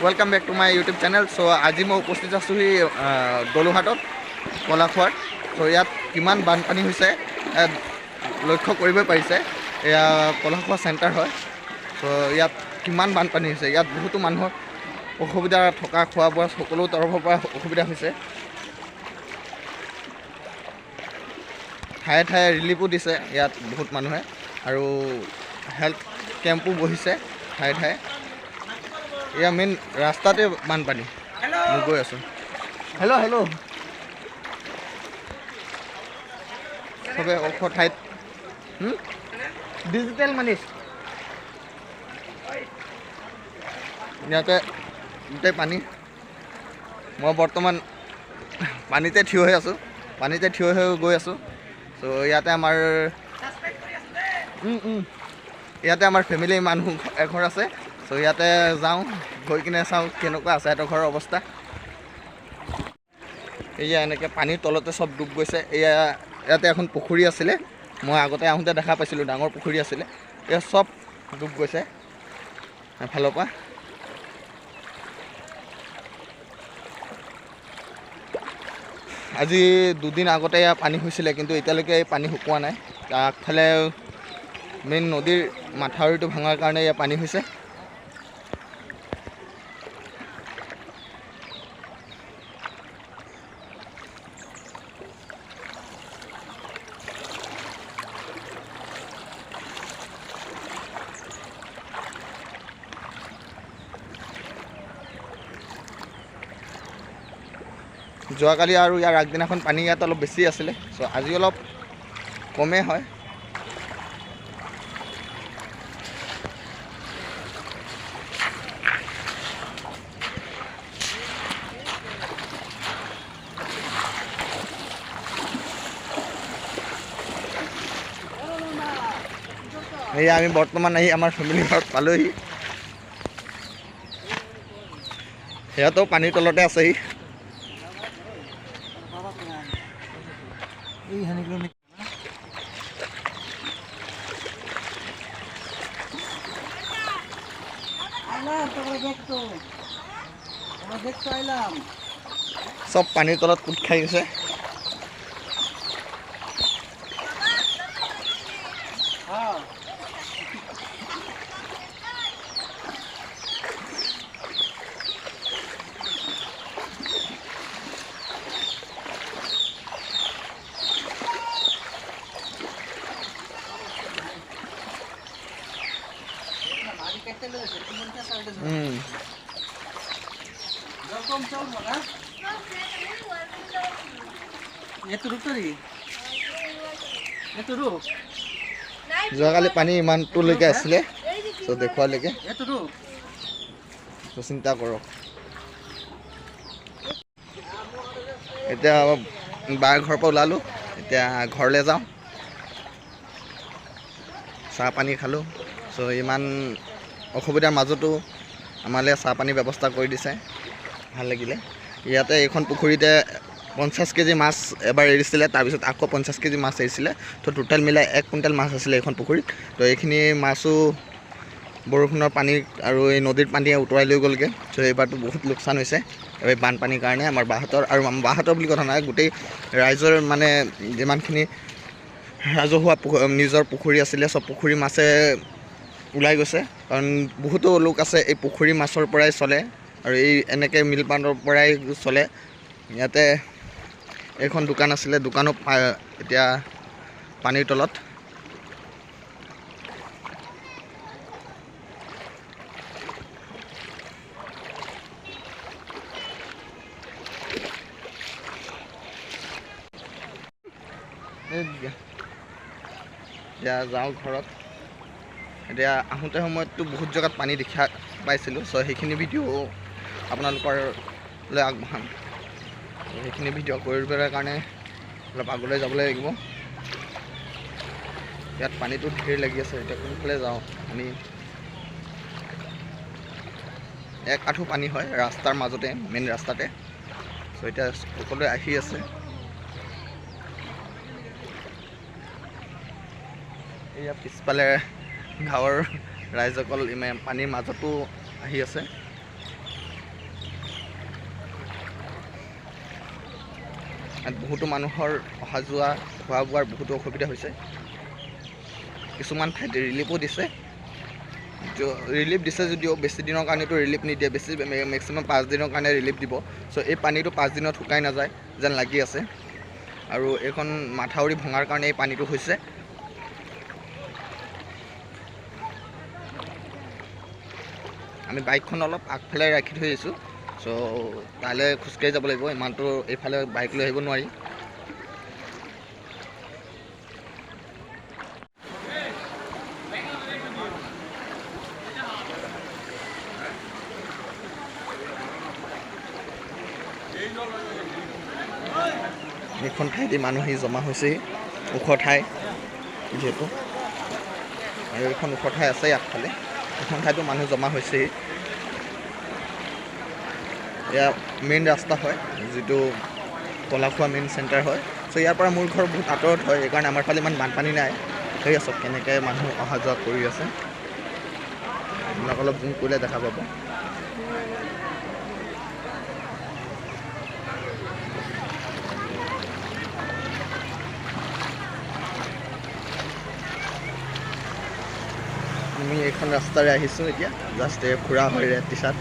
Welcome back to my YouTube channel. So आज मैं उपस्थित आছোঁ दoluhatত কলাখোৱাৰ। सो ইয়াত কিমান বানপানী হৈছে লক্ষ্য কৰিব পাৰিছে। এয়া কলাখোৱা চেণ্টাৰ হয়। সো ইয়াত কিমান বানপানী হৈছে, ইয়াত বহুতো মানুহৰ অসুবিধা, থকা খোৱা বোৱা সকলো তৰফৰ পৰা অসুবিধা হৈছে। ঠায়ে ঠায়ে ৰিলিফো দিছে ইয়াত বহুত মানুহে, আৰু হেল্থ কেম্পো বহিছে ঠায়ে ঠায়ে। এয়া মেইন ৰাস্তাতে বানপানী। মই গৈ আছোঁ। হেল্ল' হেল্ল' চবে ওখ ঠাইত ডিজিটেল মানি ইয়াতে গোটেই পানী। মই বৰ্তমান পানীতে থিয় হৈ আছোঁ, পানীতে থিয় হৈ গৈ আছোঁ। চ' ইয়াতে আমাৰ ফেমিলি মানুহ এঘৰ আছে। চ' ইয়াতে যাওঁ, গৈ কিনে চাওঁ কেনেকুৱা আছে সিহঁতৰ ঘৰৰ অৱস্থা। এয়া এনেকৈ পানীৰ তলতে চব ডুব গৈছে। ইয়াতে এখন পুখুৰী আছিলে, মই আগতে আহোঁতে দেখা পাইছিলোঁ, ডাঙৰ পুখুৰী আছিলে। এয়া চব ডুব গৈছে এফালৰ পৰা। আজি দুদিন আগতে ইয়াত পানী হৈছিলে, কিন্তু এতিয়ালৈকে এই পানী শুকোৱা নাই। আগফালে মেইন নদীৰ মাথাউৰিটো ভাঙাৰ কাৰণে ইয়াত পানী হৈছে। যোৱাকালি আৰু ইয়াৰ আগদিনাখন পানী ইয়াত অলপ বেছি আছিলে। চ' আজি অলপ কমেই হয়। এয়া আমি বৰ্তমান আহি আমাৰ ফেমিলি ঘৰত পালোহি। সিহঁতো পানীৰ তলতে আছেহি। চব পানীৰ তলত পোত খাই গৈছে। যোৱাকালি পানী ইমানটোলৈকে আছিলে, চ' দেখুৱালৈকে। চিন্তা কৰক। এতিয়া বাৰ ঘৰৰ পৰা ওলালোঁ, এতিয়া ঘৰলৈ যাওঁ। চাহ পানী খালোঁ। চ' ইমান অসুবিধাৰ মাজতো আমালৈ চাহ পানীৰ ব্যৱস্থা কৰি দিছে, ভাল লাগিলে। ইয়াতে এইখন পুখুৰীতে 50 কেজি মাছ এবাৰ এৰিছিলে, তাৰপিছত আকৌ 50 কেজি মাছ এৰিছিলে। তো টোটেল মিলাই 1 কুইণ্টেল মাছ আছিলে এইখন পুখুৰীত। তো এইখিনি মাছো বৰষুণৰ পানী আৰু এই নদীৰ পানীয়ে উটুৱাই লৈ গ'লগৈ। চ' এইবাৰতো বহুত লোকচান হৈছে এই বানপানীৰ কাৰণে আমাৰ বাহঁতৰ, আৰু বাহঁতৰ বুলি কথা নাই, গোটেই ৰাইজৰ মানে যিমানখিনি ৰাজহুৱা নিজৰ পুখুৰী আছিলে, চব পুখুৰী মাছে ওলাই গৈছে। কাৰণ বহুতো লোক আছে এই পুখুৰী মাছৰ পৰাই চলে, আৰু এই এনেকৈ মিলপানৰ পৰাই চলে। ইয়াতে এইখন দোকান আছিলে, দোকানো এতিয়া পানীৰ তলত। এতিয়া যাওঁ ঘৰত। এতিয়া আহোঁতে সময়ততো বহুত জেগাত পানী দেখা পাইছিলোঁ। চ' সেইখিনি ভিডিঅ' আপোনালোকলৈ আগবঢ়াম। সেইখিনি ভিডিঅ' কৰিবৰ কাৰণে অলপ আগলৈ যাবলৈ লাগিব। ইয়াত পানীটো ধেৰ লাগি আছে। এতিয়া কোনফালে যাওঁ? পানী এক আঁঠু পানী হয় ৰাস্তাৰ মাজতে, মেইন ৰাস্তাতে। চ' এতিয়া সকলোৱে আহি আছে। এয়া পিছফালে গাঁৱৰ ৰাইজসকল পানীৰ মাজতো আহি আছে। ইয়াত বহুতো মানুহৰ অহা যোৱা খোৱা বোৱাৰ বহুতো অসুবিধা হৈছে। কিছুমান ঠাইত ৰিলিফো দিছে, ৰিলিফ দিছে যদিও বেছি দিনৰ কাৰণেতো ৰিলিফ নিদিয়ে, মেক্সিমাম 5 দিনৰ কাৰণে ৰিলিফ দিব। চ' এই পানীটো 5 দিনত শুকাই নাযায় যেন লাগি আছে। আৰু এইখন মাথাউৰি ভঙাৰ কাৰণে এই পানীটো হৈছে। আমি বাইকখন অলপ আগফালে ৰাখি থৈ আহিছোঁ। চ' তালৈ খোজকাঢ়ি যাব লাগিব, ইমানটো এইফালে বাইক লৈ আহিব নোৱাৰি। এইখন ঠাইতে মানুহে জমা হৈছেহি, ওখ ঠাই যিহেতু, আৰু এইখন ওখ ঠাই আছে আগফালে। এইখন ঠাইতো মানুহ জমা হৈছেহি। এয়া মেইন ৰাস্তা হয়, যিটো কলাখোৱা মেইন চেণ্টাৰ হয়। চ' ইয়াৰ পৰা মোৰ ঘৰ বহুত আঁতৰত হয়, সেইকাৰণে আমাৰ ফালে ইমান বানপানী নাই। সেয়া চব কেনেকৈ মানুহ অহা যোৱা কৰি আছে, আপোনাক অলপ জুম কৰিলে দেখা পাব। আমি এইখন ৰাস্তাৰে আহিছোঁ এতিয়া, জাষ্ট ফুৰা হয় ৰেড টি চাৰ্ট।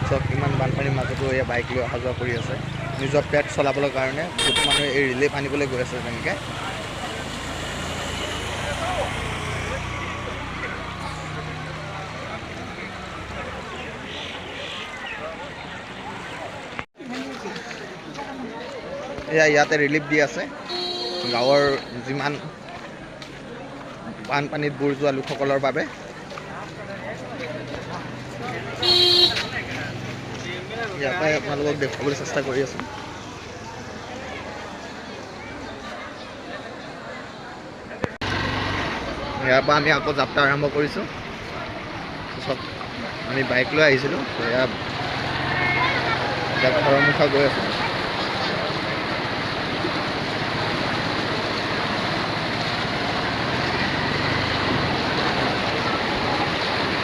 চব ইমান বানপানীৰ মাজতো এয়া বাইক লৈ অহা যোৱা কৰি আছে নিজৰ পেট চলাবৰ কাৰণে। বহুতো মানুহে এই ৰিলিফ আনিবলৈ গৈ আছে তেনেকৈ। এয়া ইয়াতে ৰিলিফ দি আছে গাঁৱৰ যিমান বানপানীত বুৰ যোৱা লোকসকলৰ বাবে। ইয়াৰ পৰাই আপোনালোকক দেখুৱাবলৈ চেষ্টা কৰি আছোঁ। ইয়াৰ পৰা আমি আকৌ যাত্ৰা আৰম্ভ কৰিছোঁ। চব আমি বাইক লৈ আহিছিলোঁ, এতিয়া ঘৰৰ মুখা গৈ আছোঁ।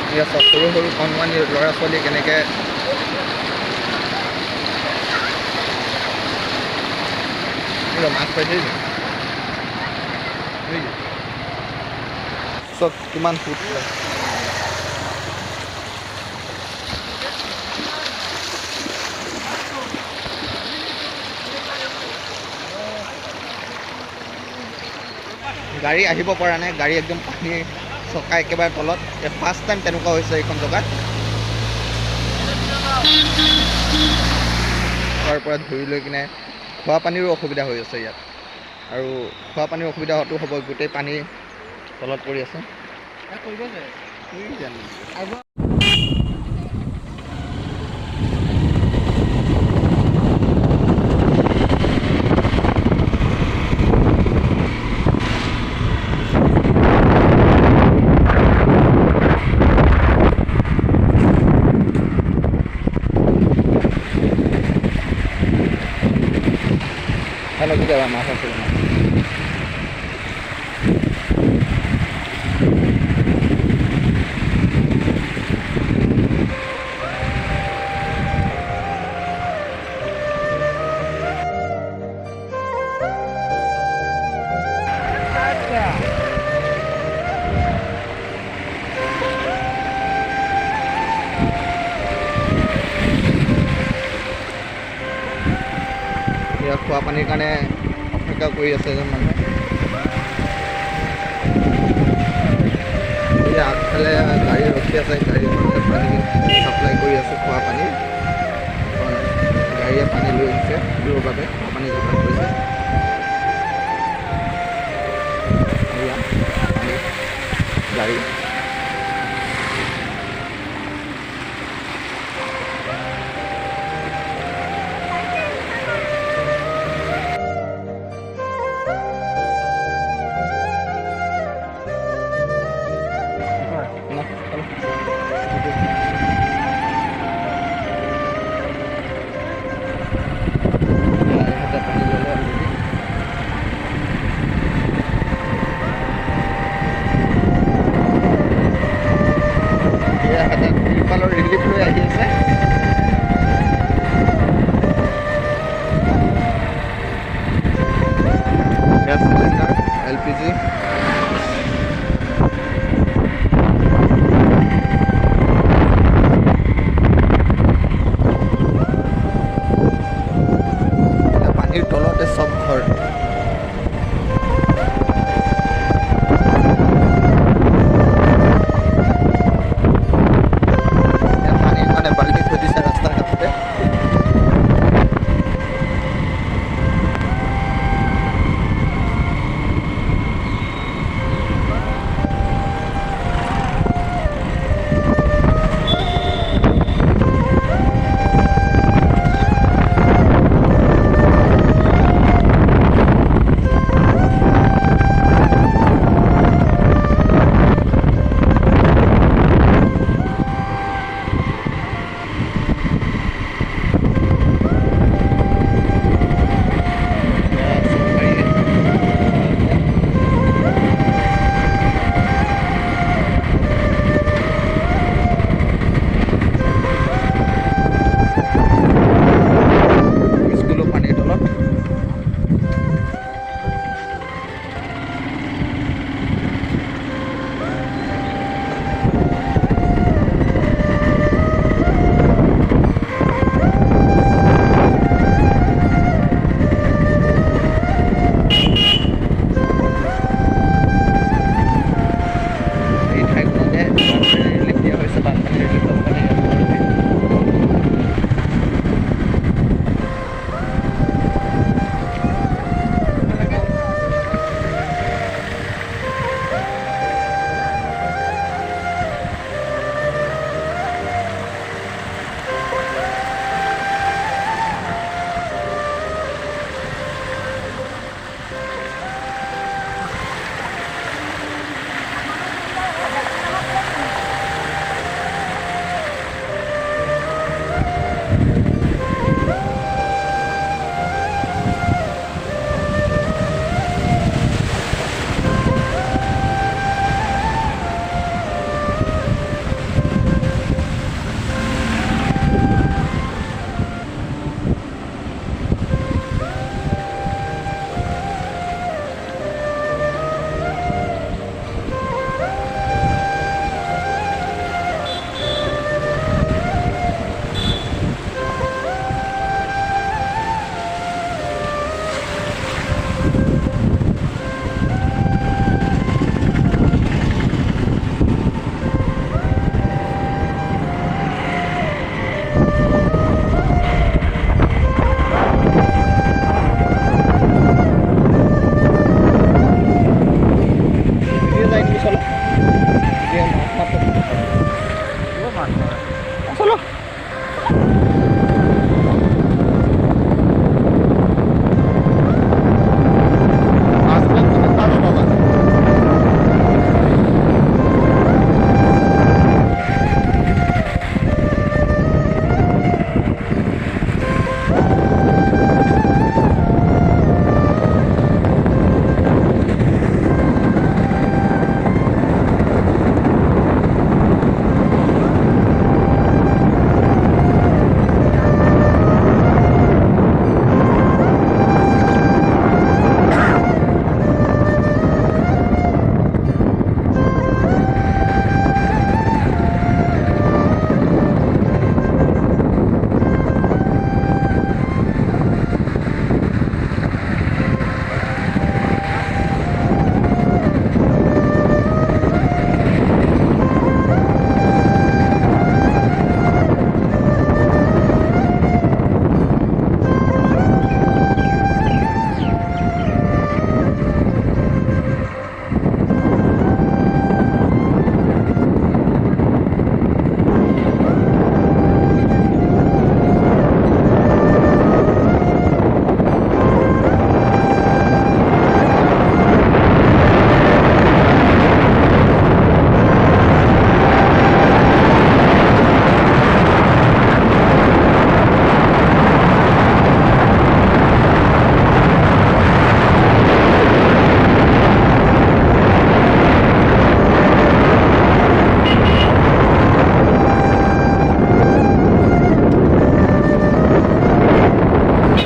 এতিয়া চব সৰু সৰু কণমানি ল'ৰা ছোৱালী কেনেকৈ মাছ পাইছে, চব কিমান ফুট গাড়ী আহিব পৰা নাই, গাড়ী একদম পানী চকা একেবাৰে তলত। ফাৰ্ষ্ট টাইম তেনেকুৱা হৈছে এইখন জেগাত। তাৰ পৰা ধৰি লৈ কিনে খোৱা পানীৰো অসুবিধা হৈ আছে ইয়াত, আৰু খোৱা পানীৰ অসুবিধা হয়তো হ'ব, গোটেই পানী তলত পৰি আছে। Kalau kita lah masa sih. খোৱা পানীৰ কাৰণে অপেক্ষা কৰি আছে এজন মানুহে। আগফালে গাড়ী ৰখি আছে, গাড়ীখনে পানী চাপ্লাই কৰি আছে খোৱা পানী। গাড়ীয়ে পানী লৈ আহিছে দিবৰ বাবে, খোৱা পানী যোগান কৰিছে। গাড়ী